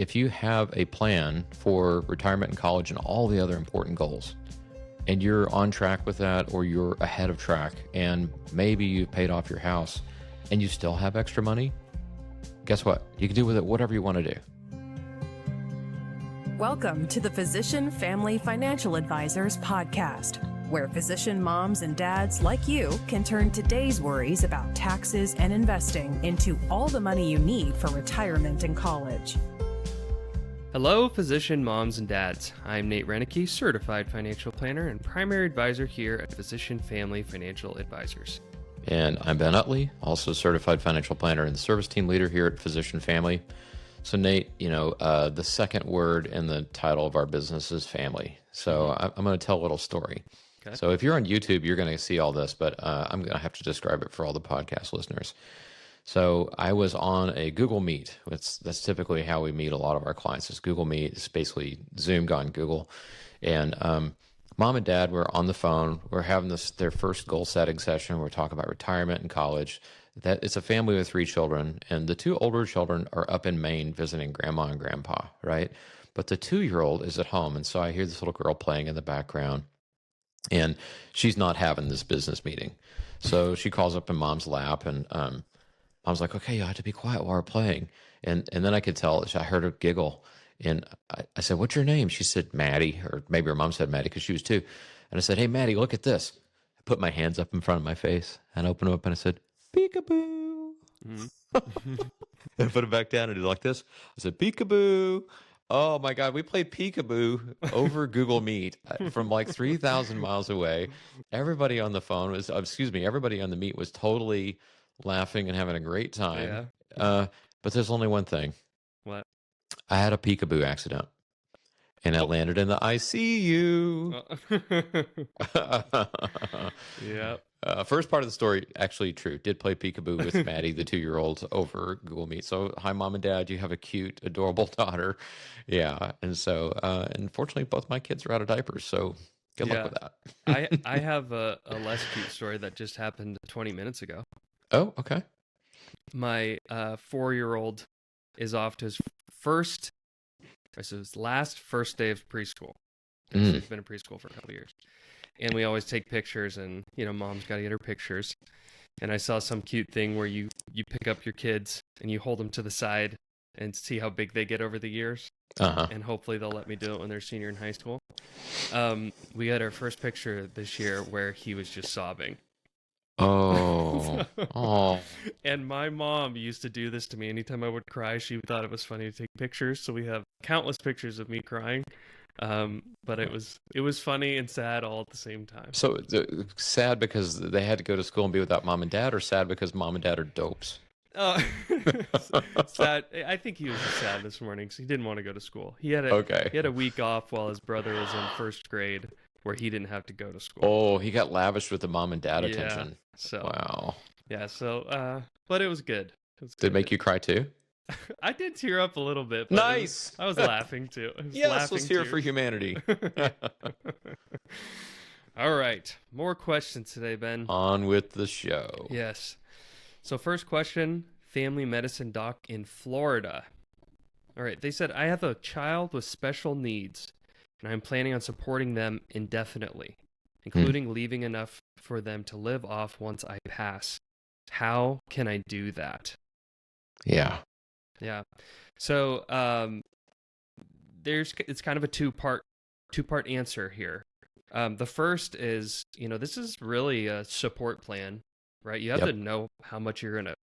if you have a plan for retirement and college and all the other important goals, and you're on track with that, or you're ahead of track, and maybe you've paid off your house and you still have extra money, guess what? You can do with it whatever you want to do. Welcome to the Physician Family Financial Advisors podcast, where physician moms and dads like you can turn today's worries about taxes and investing into all the money you need for retirement and college. Hello, physician moms and dads. I'm Nate Reineke, certified financial planner and primary advisor here at Physician Family Financial Advisors. And I'm Ben Utley, also certified financial planner and service team leader here at Physician Family. So Nate, the second word in the title of our business is family. So I'm going to tell a little story. Okay. So if you're on YouTube, you're going to see all this, but I'm going to have to describe it for all the podcast listeners. So I was on a Google Meet. That's typically how we meet a lot of our clients. Is Google Meet. It's basically Zoom gone Google. And mom and dad were on the phone. We're having their first goal setting session. We're talking about retirement and college. That it's a family with 3 children, and the 2 older children are up in Maine visiting grandma and grandpa, right? But the 2-year-old is at home, and so I hear this little girl playing in the background, and she's not having this business meeting. So she calls up in mom's lap, and mom's like, "Okay, you have to be quiet while we're playing." And then I could tell, I heard her giggle, and I said, "What's your name?" She said, "Maddie," or maybe her mom said Maddie because she was 2. And I said, "Hey, Maddie, look at this." I put my hands up in front of my face and opened them up, and I said, "Peekaboo." I put it back down and did like this. I said, "Peekaboo." Oh my God, we played peekaboo over Google Meet from like 3,000 miles away. Everybody on the phone everybody on the Meet was totally laughing and having a great time. Yeah. But there's only one thing. What? I had a peekaboo accident, and I landed in the ICU. Yep. First part of the story, actually true. Did play peekaboo with Maddie, the 2-year-old, over Google Meet. So, hi, mom and dad. You have a cute, adorable daughter. Yeah. And so, unfortunately, both my kids are out of diapers. So, good luck with that. I have a less cute story that just happened 20 minutes ago. Oh, okay. My 4-year-old is off to his last first day of preschool. So he's been in preschool for a couple of years. And we always take pictures, and mom's got to get her pictures. And I saw some cute thing where you pick up your kids and you hold them to the side and see how big they get over the years. And hopefully they'll let me do it when they're senior in high school. We had our first picture this year where he was just sobbing. Oh. Oh. And my mom used to do this to me anytime I would cry. She thought it was funny to take pictures, so we have countless pictures of me crying. But it was funny and sad all at the same time. So sad because they had to go to school and be without mom and dad, or sad because mom and dad are dopes? Sad. I think he was just sad this morning because he didn't want to go to school. He had a week off while his brother was in first grade where he didn't have to go to school. Oh, he got lavished with the mom and dad attention. So wow. Yeah. So, but it was good. Did it make you cry too? I did tear up a little bit. But Nice. I was laughing too. Yes, let's hear it for humanity. All right. More questions today, Ben. On with the show. Yes. So first question, family medicine doc in Florida. All right. They said, I have a child with special needs, and I'm planning on supporting them indefinitely, including leaving enough for them to live off once I pass. How can I do that? Yeah. Yeah. So it's kind of a two-part answer here. The first is, this is really a support plan, right? You have to know how much you're going to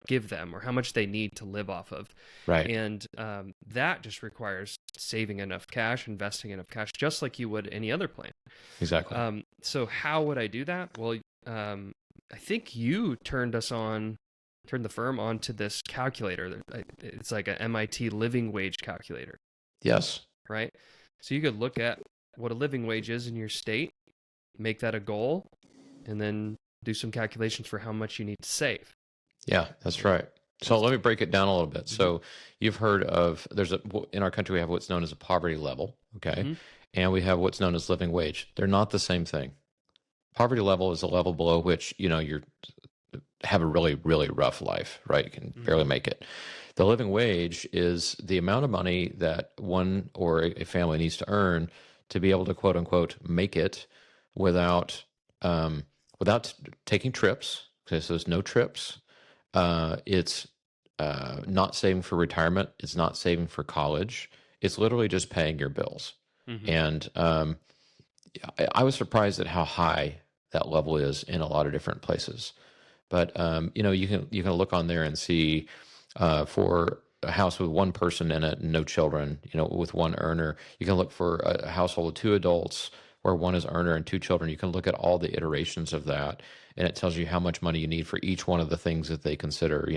give them or how much they need to live off of. Right. And that just requires saving enough cash, investing enough cash, just like you would any other plan. Exactly. So how would I do that? Well, I think you turned the firm onto this calculator. It's like an MIT living wage calculator. Yes. Right? So you could look at what a living wage is in your state, make that a goal, and then do some calculations for how much you need to save. Yeah, that's right. So let me break it down a little bit. So you've heard of, in our country, we have what's known as a poverty level, okay? And we have what's known as living wage. They're not the same thing. Poverty level is a level below which, you're have a really, really rough life, right? You can barely make it. The living wage is the amount of money that one or a family needs to earn to be able to quote unquote make it without without taking trips. Okay, so there's no trips. It's not saving for retirement. It's not saving for college. It's literally just paying your bills. Mm-hmm. And I was surprised at how high that level is in a lot of different places. But you can look on there and see for a house with one person in it, and no children, with one earner. You can look for a household with two adults where one is earner and two children. You can look at all the iterations of that, and it tells you how much money you need for each one of the things that they consider,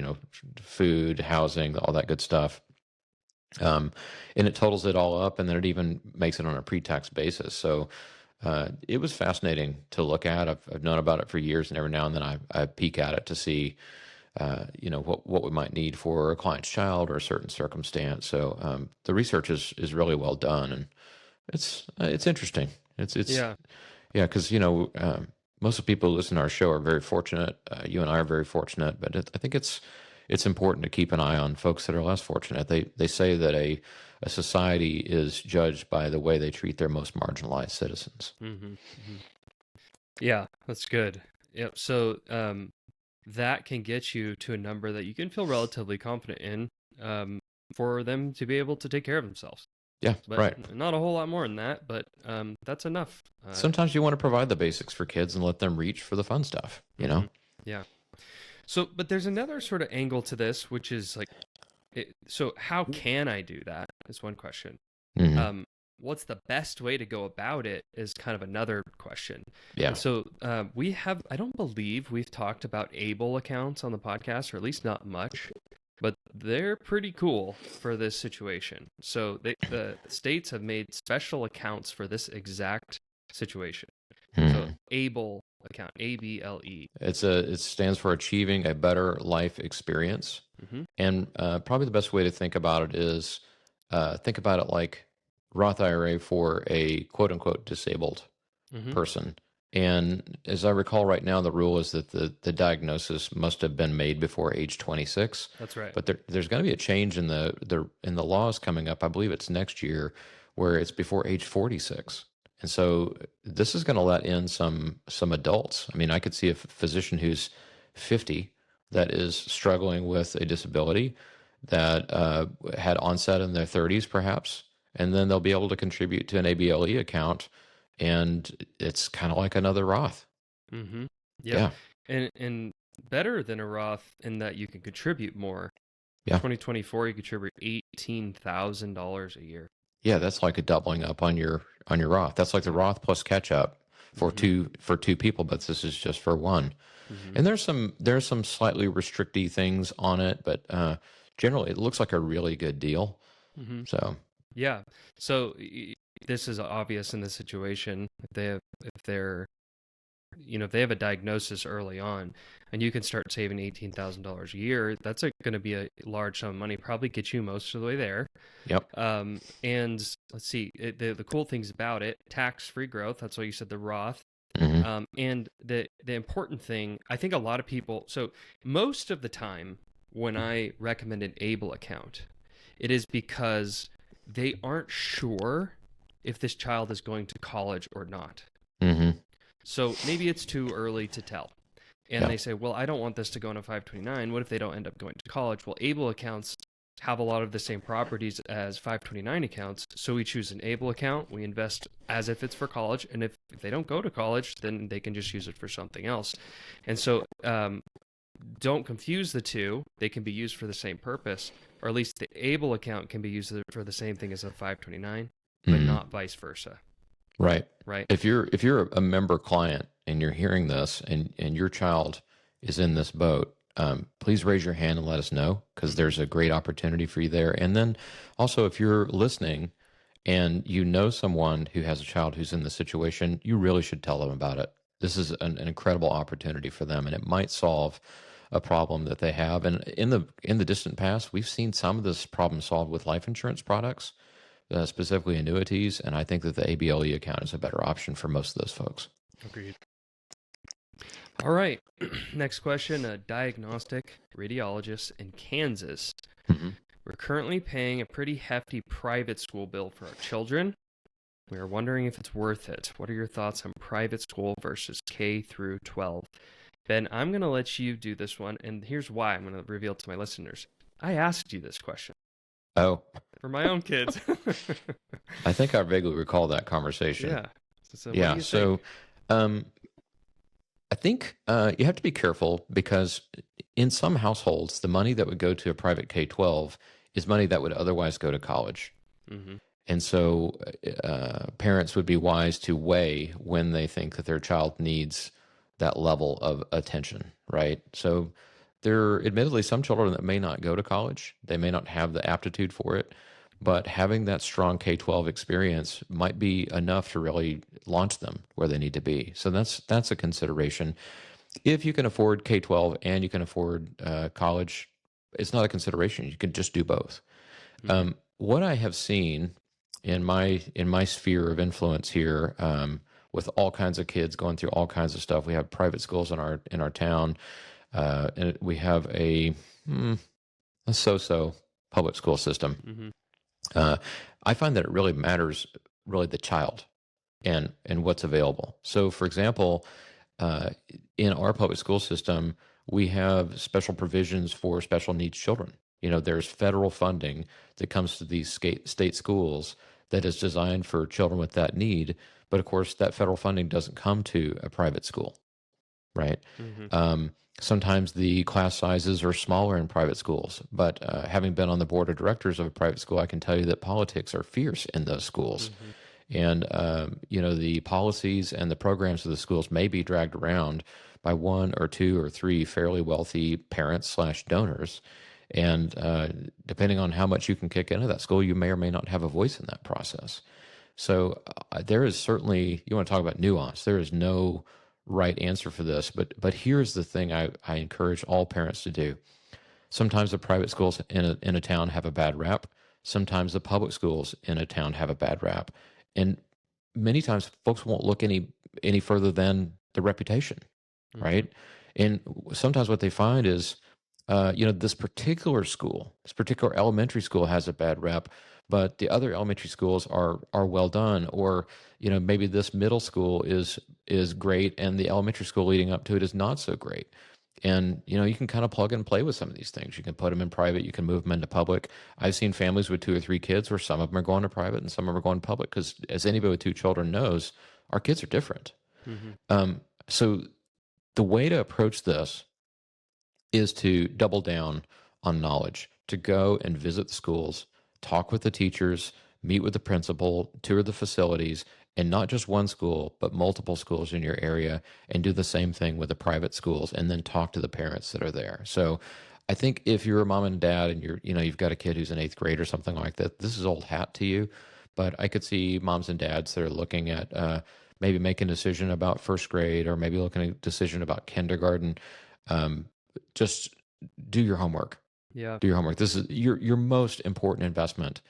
food, housing, all that good stuff. And it totals it all up, and then it even makes it on a pre-tax basis. So it was fascinating to look at. I've known about it for years, and every now and then I peek at it to see, what we might need for a client's child or a certain circumstance. So the research is really well done, and it's interesting. It's Yeah. yeah, because most of the people who listen to our show are very fortunate. You and I are very fortunate, but I think it's important to keep an eye on folks that are less fortunate. They say that a society is judged by the way they treat their most marginalized citizens. Mm-hmm. Mm-hmm. Yeah, that's good. Yep. So that can get you to a number that you can feel relatively confident in for them to be able to take care of themselves. Yeah, But right. not a whole lot more than that, but that's enough. Sometimes you want to provide the basics for kids and let them reach for the fun stuff, Mm-hmm. Yeah. So, but there's another sort of angle to this, which is like, so how can I do that is one question. Mhm. What's the best way to go about it is kind of another question. Yeah. And so I don't believe we've talked about ABLE accounts on the podcast, or at least not much, but they're pretty cool for this situation. So the states have made special accounts for this exact situation. So Mhm. ABLE account, ABLE. It stands for Achieving a Better Life Experience. Mm-hmm. And probably the best way to think about it is think about it like Roth IRA for a quote unquote disabled Mm-hmm. person. And as I recall right now, the rule is that the diagnosis must have been made before age 26. That's right. But there's going to be a change in the laws coming up. I believe it's next year, where it's before age 46. And so this is going to let in some adults. I mean, I could see a physician who's 50 that is struggling with a disability that had onset in their 30s, perhaps, and then they'll be able to contribute to an ABLE account, and it's kind of like another Roth. Mm-hmm. Yeah. And better than a Roth in that you can contribute more. Yeah. 2024, you contribute $18,000 a year. Yeah, that's like a doubling up on your Roth. That's like the Roth plus catch up for two people, but this is just for one. Mm-hmm. And there's some slightly restricty things on it, but generally it looks like a really good deal. Mm-hmm. So yeah, so this is obvious in this situation. If they have a diagnosis early on, and you can start saving $18,000 a year, that's going to be a large sum of money. Probably get you most of the way there. Yep. And let's see, the cool things about it: tax-free growth. That's what you said, the Roth. Mm-hmm. And the important thing, I think a lot of people. So most of the time, when I recommend an ABLE account, it is because they aren't sure if this child is going to college or not. Mm-hmm. So maybe it's too early to tell. And Yeah. they say, well, I don't want this to go into 529. What if they don't end up going to college? Well, ABLE accounts have a lot of the same properties as 529 accounts. So we choose an ABLE account. We invest as if it's for college. And if they don't go to college, then they can just use it for something else. And so don't confuse the two. They can be used for the same purpose, or at least the ABLE account can be used for the same thing as a 529, but Mm-hmm. not vice versa. Right. Right. If you're a member client and you're hearing this and your child is in this boat, please raise your hand and let us know, because there's a great opportunity for you there. And then also, if you're listening and you know someone who has a child who's in this situation, you really should tell them about it. This is an incredible opportunity for them, and it might solve a problem that they have. And in the distant past, we've seen some of this problem solved with life insurance products, specifically annuities. And I think that the ABLE account is a better option for most of those folks. Agreed. All right. Next question. A diagnostic radiologist in Kansas. Hmm. We're currently paying a pretty hefty private school bill for our children. We are wondering if it's worth it. What are your thoughts on private school versus K through 12? Ben, I'm going to let you do this one, and here's why I'm going to reveal to my listeners. I asked you this question Oh, for my own kids. I think I vaguely recall that conversation. Yeah. So what do Yeah. you So, think? I think you have to be careful because in some households, the money that would go to a private K-12 is money that would otherwise go to college. Mm-hmm. And so parents would be wise to weigh when they think that their child needs that level of attention, right? So there are admittedly some children that may not go to college. They may not have the aptitude for it, but having that strong K-12 experience might be enough to really launch them where they need to be. So that's a consideration. If you can afford K-12 and you can afford college, it's not a consideration. You can just do both. Mm-hmm. What I have seen in my sphere of influence here, with all kinds of kids going through all kinds of stuff, we have private schools in our town, and we have a so-so public school system. Mm-hmm. I find that it really matters, really the child and what's available. So, for example, uh, in our public school system, we have special provisions for special needs children. There's federal funding that comes to these state schools that is designed for children with that need. But of course, that federal funding doesn't come to a private school, right? Mm-hmm. Sometimes the class sizes are smaller in private schools, but having been on the board of directors of a private school, I can tell you that politics are fierce in those schools. Mm-hmm. And, the policies and the programs of the schools may be dragged around by one or two or three fairly wealthy parents/donors. And depending on how much you can kick into that school, you may or may not have a voice in that process. So there is certainly, you want to talk about nuance, there is no right answer for this. But here's the thing I encourage all parents to do. Sometimes the private schools in a town have a bad rap. Sometimes the public schools in a town have a bad rap. And many times folks won't look any further than the reputation, Mm-hmm. right? And sometimes what they find is, this particular school, this particular elementary school has a bad rep, but the other elementary schools are well done, or maybe this middle school is great, and the elementary school leading up to it is not so great. And you can kind of plug and play with some of these things. You can put them in private, you can move them into public. I've seen families with 2 or 3 kids where some of them are going to private and some of them are going public because, as anybody with 2 children knows, our kids are different. Mm-hmm. So the way to approach this is to double down on knowledge, to go and visit the schools, talk with the teachers, meet with the principal, tour the facilities, and not just one school, but multiple schools in your area, and do the same thing with the private schools, and then talk to the parents that are there. So I think if you're a mom and dad and you've got a kid who's in 8th grade or something like that, this is old hat to you. But I could see moms and dads that are looking at maybe making a decision about 1st grade, or maybe looking at a decision about kindergarten. Just do your homework. Yeah. Do your homework. This is your most important investment.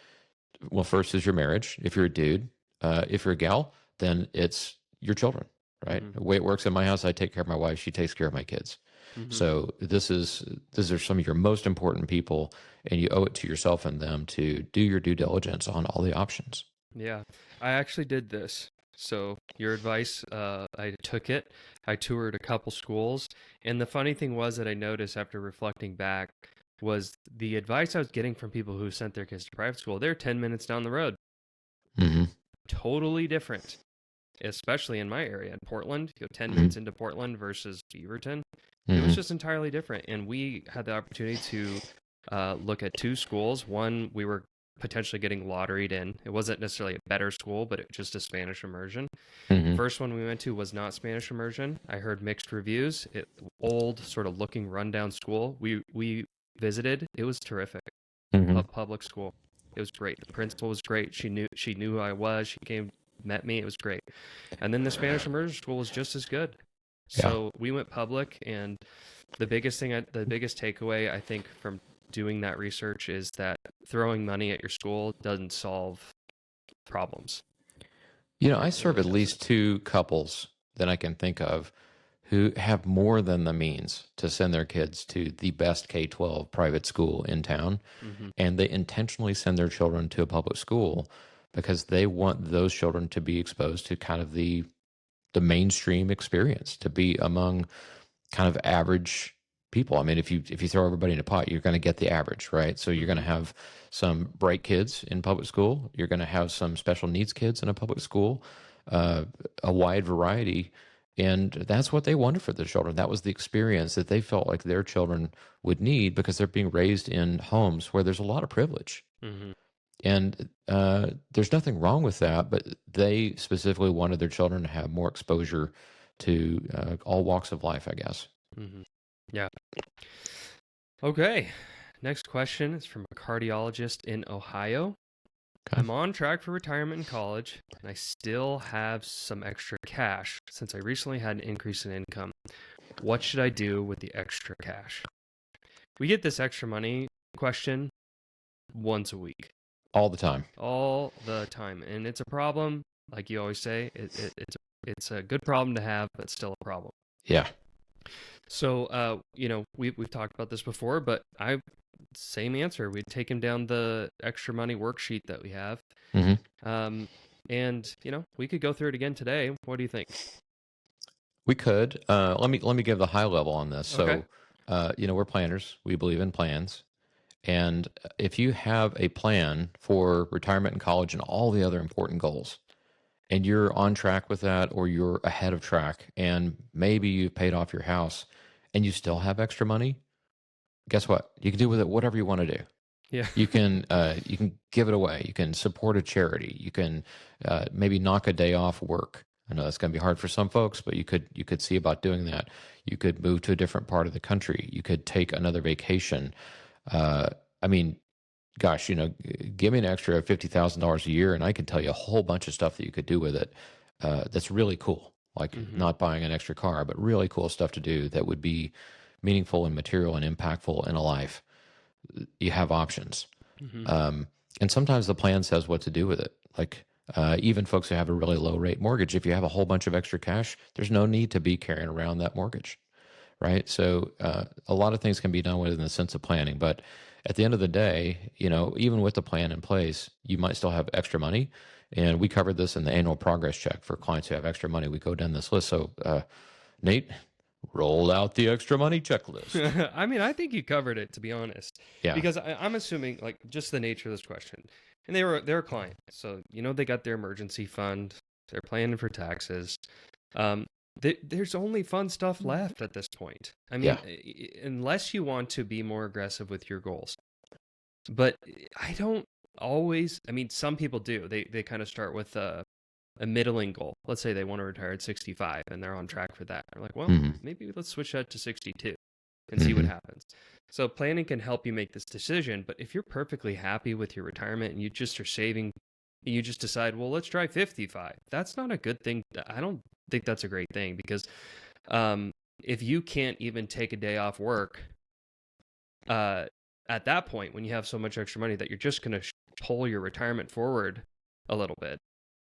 Well, first is your marriage. If you're a dude, if you're a gal, then it's your children, right? Mm-hmm. The way it works in my house, I take care of my wife. She takes care of my kids. Mm-hmm. So these are some of your most important people, and you owe it to yourself and them to do your due diligence on all the options. Yeah, I actually did this. So your advice, I took it. I toured a couple schools, and the funny thing was that I noticed after reflecting back was the advice I was getting from people who sent their kids to private school. They're 10 minutes down the road. Mm-hmm. Totally different, especially in my area in Portland. You go 10 Mm-hmm. minutes into Portland versus Beaverton. It Mm-hmm. was just entirely different, and we had the opportunity to look at 2 schools. One, we were potentially getting lotteried in. It wasn't necessarily a better school, but it just a Spanish immersion. Mm-hmm. First one we went to was not Spanish immersion. I heard mixed reviews. Old, sort of looking rundown school. We visited. It was terrific. Mm-hmm. A public school. It was great. The principal was great. She knew who I was. She came, met me. It was great. And then the Spanish immersion school was just as good. So we went public, and the biggest takeaway I think from doing that research is that throwing money at your school doesn't solve problems. I serve at least 2 couples that I can think of who have more than the means to send their kids to the best K-12 private school in town, and they intentionally send their children to a public school because they want those children to be exposed to kind of the mainstream experience, to be among kind of average people. I mean, if you throw everybody in a pot, you're going to get the average, right? So you're going to have some bright kids in public school. You're going to have some special needs kids in a public school, a wide variety. And that's what they wanted for their children. That was the experience that they felt like their children would need because they're being raised in homes where there's a lot of privilege. And there's nothing wrong with that, but they specifically wanted their children to have more exposure to all walks of life, I guess. Yeah. Okay. Next question is from a cardiologist in Ohio. Okay. I'm on track for retirement in college, and I still have some extra cash since I recently had an increase in income. What should I do with the extra cash? We get this extra money question once a week. All the time. All the time. And it's a problem, like you always say. It's a good problem to have, but still a problem. Yeah. So, we've talked about this before, but same answer. We'd take him down the extra money worksheet that we have. And, we could go through it again today. What do you think? We could. Let me give the high level on this. Okay. So, we're planners. We believe in plans. And if you have a plan for retirement and college and all the other important goals, and you're on track with that, or you're ahead of track, and maybe you've paid off your house and you still have extra money, guess what? You can do with it whatever you want to do. Yeah. You can give it away. You can support a charity. You can maybe knock a day off work. I know that's going to be hard for some folks, but you could see about doing that. You could move to a different part of the country. You could take another vacation. I mean, gosh, give me an extra $50,000 a year, and I can tell you a whole bunch of stuff that you could do with it. That's really cool. Like not buying an extra car, but really cool stuff to do that would be meaningful and material and impactful in a life. You have options. And sometimes the plan says what to do with it. Like even folks who have a really low rate mortgage, if you have a whole bunch of extra cash, there's no need to be carrying around that mortgage, right? So a lot of things can be done within the sense of planning. But at the end of the day, even with the plan in place, you might still have extra money. And we covered this in the annual progress check for clients who have extra money. We go down this list. So Nate, roll out the extra money checklist. I mean, I think you covered it, to be honest. Yeah. Because I'm assuming, like, just the nature of this question. And they're a client. So, they got their emergency fund. They're planning for taxes. There's only fun stuff left at this point. I mean, unless you want to be more aggressive with your goals. But I don't always, some people do. They kind of start with a middling goal. Let's say they want to retire at 65 and they're on track for that. They're like, well, maybe let's switch that to 62 and see what happens. So planning can help you make this decision. But if you're perfectly happy with your retirement and you just are saving, you just decide, well, let's try 55. That's not a good thing. I don't think that's a great thing because if you can't even take a day off work at that point, when you have so much extra money that you're just going to pull your retirement forward a little bit,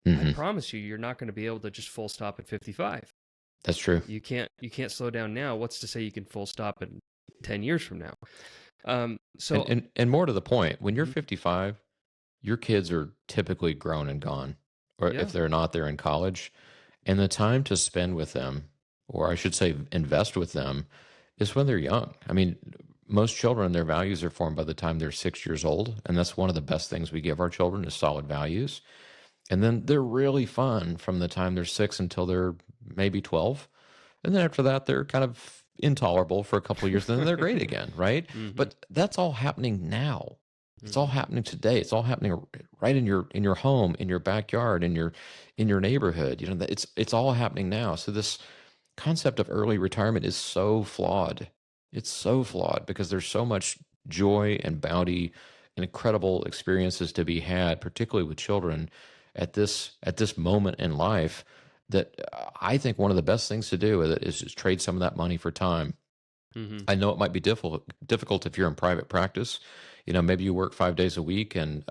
I promise you're not going to be able to just full stop at 55. That's true. You can't slow down now. What's to say you can full stop in 10 years from now? So and more to the point, when you're 55, your kids are typically grown and gone, or if they're not, they're in college. And the time to spend with them, or I should say invest with them, is when they're young. I mean, most children, their values are formed by the time they're 6 years old. And that's one of the best things we give our children is solid values. And then they're really fun from the time they're 6 until they're maybe 12. And then after that, they're kind of intolerable for a couple of years. Then they're great again, right? But that's all happening now. It's all happening today. It's all happening right in your home, in your backyard, in your neighborhood. It's all happening now. So this concept of early retirement is so flawed. It's so flawed because there's so much joy and bounty and incredible experiences to be had, particularly with children at this moment in life, that I think one of the best things to do with it is just trade some of that money for time. I know it might be difficult if you're in private practice. Maybe you work 5 days a week and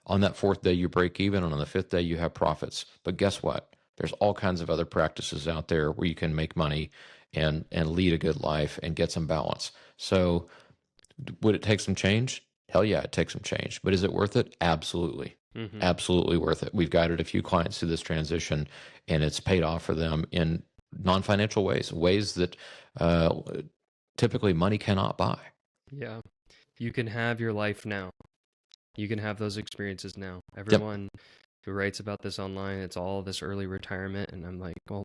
on that fourth day you break even, and on the fifth day you have profits. But guess what? There's all kinds of other practices out there where you can make money and lead a good life and get some balance. So would it take some change? Hell yeah, it takes some change. But is it worth it? Absolutely. Mm-hmm. Absolutely worth it. We've guided a few clients through this transition, and it's paid off for them in non-financial ways that typically money cannot buy. Yeah. You can have your life now. You can have those experiences now. Everyone who writes about this online, it's all this early retirement. And I'm like, well,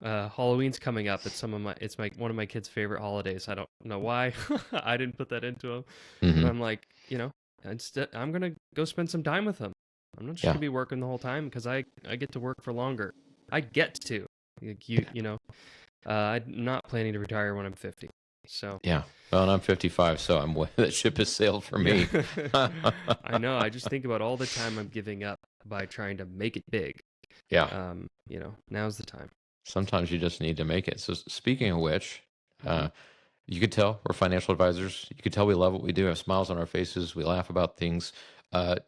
Halloween's coming up. It's one of my kids' favorite holidays. I don't know why. I didn't put that into them. Mm-hmm. But I'm like, instead, I'm going to go spend some time with them. I'm not just going to be working the whole time because I get to work for longer. I get to. I'm not planning to retire when I'm 50. So yeah, well, and I'm 55, so that ship has sailed for me. I know. I just think about all the time I'm giving up by trying to make it big. Yeah. Now's the time. Sometimes you just need to make it. So speaking of which, you could tell we're financial advisors. You could tell we love what we do. We have smiles on our faces. We laugh about things. The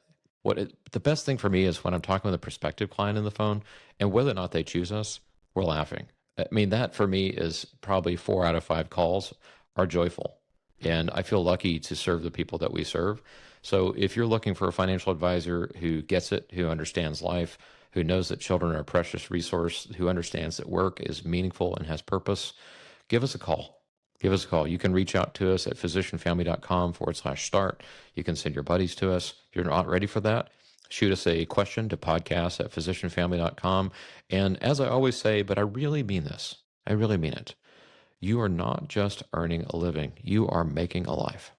best thing for me is when I'm talking with a prospective client on the phone, and whether or not they choose us, we're laughing. I mean, that for me is probably 4 out of 5 calls are joyful. And I feel lucky to serve the people that we serve. So if you're looking for a financial advisor who gets it, who understands life, who knows that children are a precious resource, who understands that work is meaningful and has purpose, give us a call. Give us a call. You can reach out to us at physicianfamily.com/start. You can send your buddies to us. If you're not ready for that, shoot us a question to podcast@physicianfamily.com. And as I always say, but I really mean this, I really mean it. You are not just earning a living. You are making a life.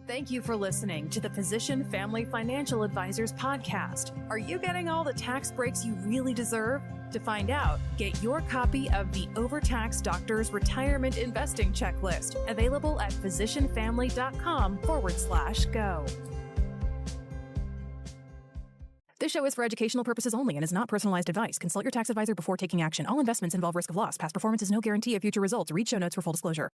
Thank you for listening to the Physician Family Financial Advisors podcast. Are you getting all the tax breaks you really deserve? To find out, get your copy of the Overtaxed Doctor's Retirement Investing Checklist, available at physicianfamily.com/go. This show is for educational purposes only and is not personalized advice. Consult your tax advisor before taking action. All investments involve risk of loss. Past performance is no guarantee of future results. Read show notes for full disclosure.